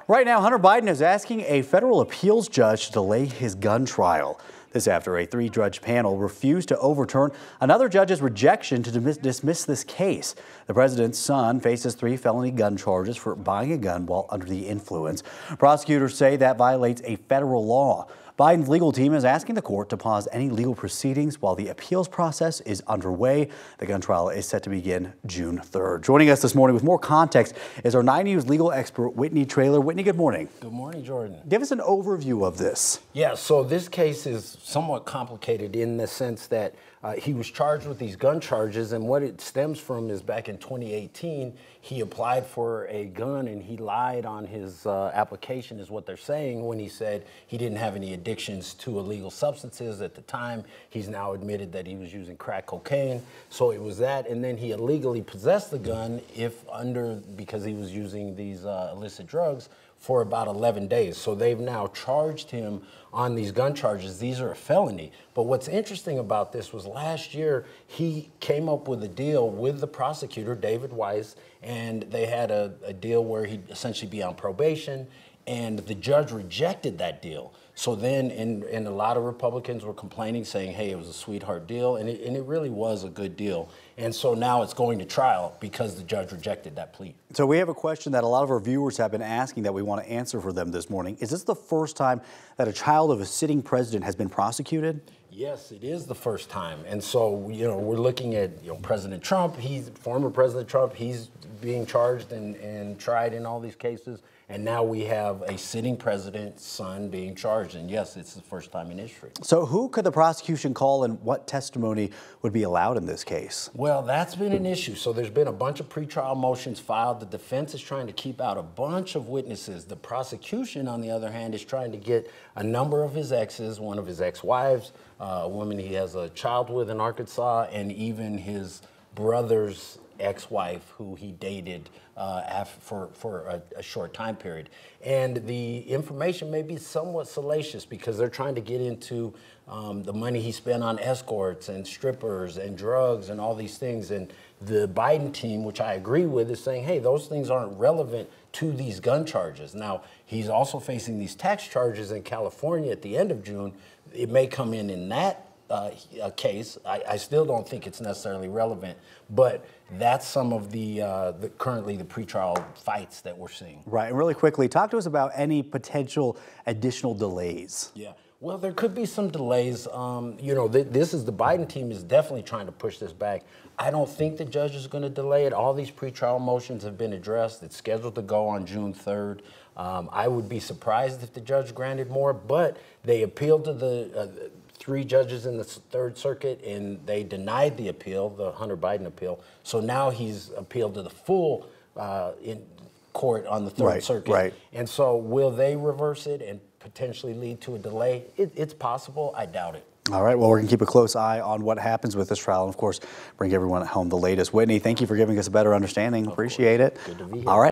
Right now, Hunter Biden is asking a federal appeals judge to delay his gun trial. This after a three-judge panel refused to overturn another judge's rejection to dismiss this case. The president's son faces 3 felony gun charges for buying a gun while under the influence. Prosecutors say that violates a federal law. Biden's legal team is asking the court to pause any legal proceedings while the appeals process is underway. The gun trial is set to begin June 3rd. Joining us this morning with more context is our 9 News legal expert, Whitney Traylor. Whitney, good morning. Good morning, Jordan. Give us an overview of this. Yeah, so this case is somewhat complicated in the sense that he was charged with these gun charges, and what it stems from is back in 2018, he applied for a gun and he lied on his application, is what they're saying, when he said he didn't have any addictions to illegal substances at the time. He's now admitted that he was using crack cocaine. So it was that, and then he illegally possessed the gun because he was using these illicit drugs for about 11 days. So they've now charged him on these gun charges. These are a felony. But what's interesting about this was last year he came up with a deal with the prosecutor, David Weiss, and they had a deal where he'd essentially be on probation, and the judge rejected that deal. So then, and a lot of Republicans were complaining, saying, hey, it was a sweetheart deal, and it really was a good deal. And so now it's going to trial because the judge rejected that plea. So we have a question that a lot of our viewers have been asking that we want to answer for them this morning. Is this the first time that a child of a sitting president has been prosecuted? Yes, it is the first time. And so, we're looking at, President Trump, former President Trump, he's being charged and tried in all these cases. And now we have a sitting president's son being charged. And yes, it's the first time in history. So who could the prosecution call and what testimony would be allowed in this case? Well, that's been an issue. So there's been a bunch of pretrial motions filed. The defense is trying to keep out a bunch of witnesses. The prosecution, on the other hand, is trying to get a number of his exes, one of his ex-wives, a woman he has a child with in Arkansas, and even his brother's ex-wife who he dated for a short time period. And the information may be somewhat salacious because they're trying to get into the money he spent on escorts and strippers and drugs and all these things. And the Biden team, which I agree with, is saying, hey, those things aren't relevant to these gun charges. Now, he's also facing these tax charges in California at the end of June. It may come in that case. I still don't think it's necessarily relevant, but that's some of currently the pretrial fights that we're seeing. Right, and really quickly, talk to us about any potential additional delays. Yeah, well, there could be some delays. The Biden team is definitely trying to push this back. I don't think the judge is going to delay it. All these pretrial motions have been addressed. It's scheduled to go on June 3rd. I would be surprised if the judge granted more, but they appealed to the 3 judges in the Third Circuit, and they denied the appeal, the Hunter Biden appeal. So now he's appealed to the full in court on the Third Circuit. Right. And so will they reverse it and potentially lead to a delay? It's possible. I doubt it. All right. Well, we're going to keep a close eye on what happens with this trial and, of course, bring everyone at home the latest. Whitney, thank you for giving us a better understanding. Appreciate it. Good to be here. All right.